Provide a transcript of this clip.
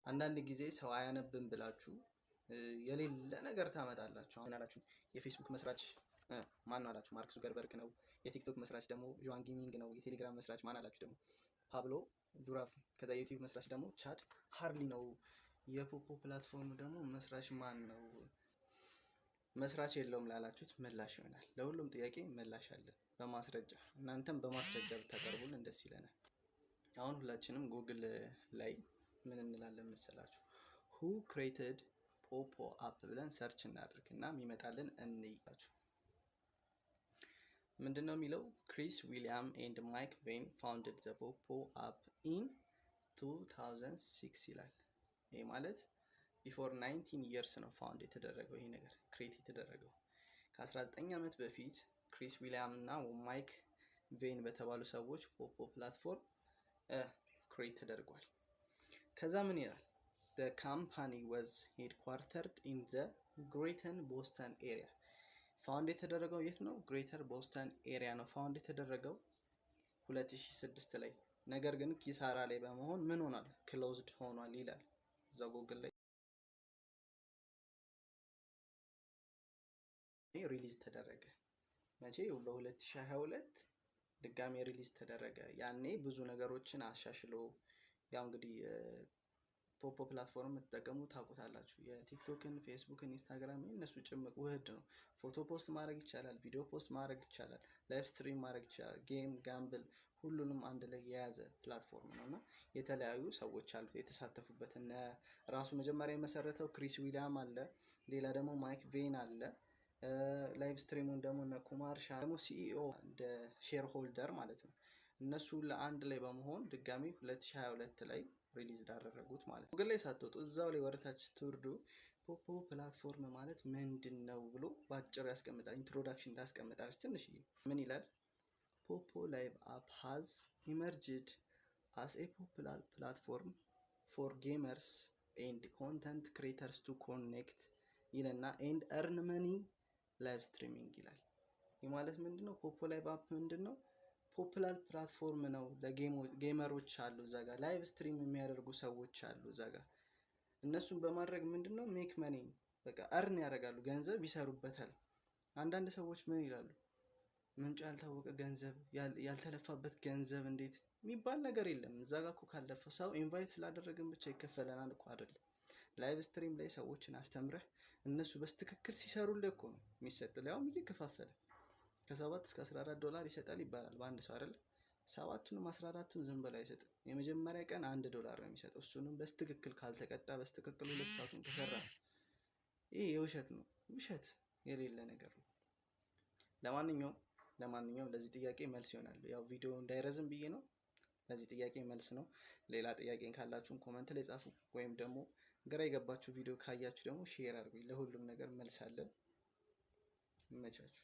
አንዳንድ ጊዜ ሰው አያነብም ብላችሁ የሌለ ነገር ታመጣላችሁ። አሁን አላችሁ የፌስቡክ መስራች ማን ነው አላችሁ ማርክ ዙከርበርግ ነው። የቲክቶክ መስራች ደግሞ ጆዋን ጊሚንግ ነው። የቴሌግራም መስራች ማን አላችሁ ደግሞ ፓብሎ ዱራፍ። ከዛ የዩቲዩብ መስራች ደግሞ ቻድ ሃርሊ ነው። የፖፖ ፕላትፎርም ደግሞ መስራች ማን ነው? መስራች የለውም ላላችሁት ምላሽ ይሆናል። ለሁሉም ጥያቄ ምላሽ አለ በማስረጃ። እናንተም በማስረጃ ብታቀርቡልን ደስ ይለናል። አሁን ሁላችንም ጉግል ላይ ምን እንላለን መሰላችሁ? who created popo app ብለን ሰርች እናድርግ እና የሚመጣልን እንይላችሁ። ምንድነው የሚለው? ክሪስ ዊሊያም ኤንድ ማይክ ቬን founded the popo app in 2006 ይላል። ይሄ ማለት ቢፎር 19 years ነው ፋውንድ የተደረገው ይሄ ነገር ክሬት የተደረገው። ከ19 ዓመት በፊት ክሪስ ዊሊያም እና ማይክ ቬን በተባሉ ሰዎች ፖፖ ፕላትፎርም ክሬት ተደርጓል። ከዛ ምን ይላል? the company was headquartered in the greater boston area ፋውንድ የተደረገው የት ነው? ግሬተር ቦስተን ኤሪያ ነው ፋውንድ የተደረገው 2006 ላይ። ነገር ግን ኪሳራ ላይ በመሆን ምን ሆኗል? ክሎዝድ ሆኗል ይላል እዛ ጉግል ላይ። ሪሊዝ ተደረገ መቼ? በ2022 ድጋሚ ሪሊዝ ተደረገ። ያኔ ብዙ ነገሮችን አሻሽሎ ያው እንግዲህ ፖፖ ፕላትፎርም የምትጠቀሙ ታውቁታላችሁ። የቲክቶክን፣ ፌስቡክን፣ ኢንስታግራም እነሱ ጭምቅ ውህድ ነው። ፎቶ ፖስት ማድረግ ይቻላል፣ ቪዲዮ ፖስት ማድረግ ይቻላል፣ ላይቭ ስትሪም ማድረግ ይቻላል፣ ጌም፣ ጋምብል ሁሉንም አንድ ላይ የያዘ ፕላትፎርም ነውና የተለያዩ ሰዎች አሉ የተሳተፉበት። እነ ራሱ መጀመሪያ የመሰረተው ክሪስ ዊሊያም አለ፣ ሌላ ደግሞ ማይክ ቬን አለ። ላይቭ ስትሪሙን ደግሞ እነ ኩማር ሻ ደግሞ ሲኢኦ እንደ ሼር ሆልደር ማለት ነው። እነሱ ለአንድ ላይ በመሆን ድጋሚ 2022 ላይ ሪሊዝ ዳረጉት ማለት ነው። ጉግል ላይ ሳትወጡ እዛው ላይ ወረታች ስትወርዱ ፖፖ ፕላትፎርም ማለት ምንድነው ብሎ ባጭሩ ያስቀምጣል። ኢንትሮዳክሽን ታስቀምጣለች ትንሽዬ። ምን ይላል? ፖፖ ላይቭ አፕ ሃዝ ኢመርጅድ አስ ኤ ፖፑላር ፕላትፎርም ፎር ጌመርስ ኤንድ ኮንተንት ክሬተርስ ቱ ኮኔክት ይለና ኤንድ እርን መኒ ላይቭ ስትሪሚንግ ይላል። ይህ ማለት ምንድነው? ፖፖ ላይቭ አፕ ምንድነው? ፖፑላር ፕላትፎርም ነው። ለጌመሮች አሉ እዛ ጋር ላይቭ ስትሪም የሚያደርጉ ሰዎች አሉ እዛ ጋር። እነሱን በማድረግ ምንድነው ሜክ መኒ በቃ እርን ያደርጋሉ፣ ገንዘብ ይሰሩበታል። አንዳንድ ሰዎች ምን ይላሉ? ምንጭ ያልታወቀ ገንዘብ፣ ያልተለፋበት ገንዘብ እንዴት የሚባል ነገር የለም። እዛ ጋር እኮ ካለፈ ሰው ኢንቫይት ስላደረግን ብቻ ይከፈለናል እኮ አይደለም። ላይቭ ስትሪም ላይ ሰዎችን አስተምረህ እነሱ በስትክክል ሲሰሩልህ እኮ ነው የሚሰጥልህ። ያውም እየከፋፈለ ከ7 እስከ $14 ይሰጣል ይባላል በአንድ ሰው አይደል? 7ቱንም 14ቱን ዝም ብሎ አይሰጥም። የመጀመሪያ ቀን $1 ነው የሚሰጠው። እሱንም በስትክክል ካልተቀጣ በስትክክል 2 ሰዓቱን ከሰራ ይሄ የውሸት ነው። ውሸት የሌለ ነገር ነው። ለማንኛውም ለዚህ ጥያቄ መልስ ይሆናል። ያው ቪዲዮ እንዳይረዝም ብዬ ነው። ለዚህ ጥያቄ መልስ ነው። ሌላ ጥያቄን ካላችሁን ኮሜንት ላይ ጻፉ፣ ወይም ደግሞ ግራ የገባችሁ ቪዲዮ ካያችሁ ደግሞ ሼር አድርጉኝ። ለሁሉም ነገር መልስ አለን። ይመቻችሁ።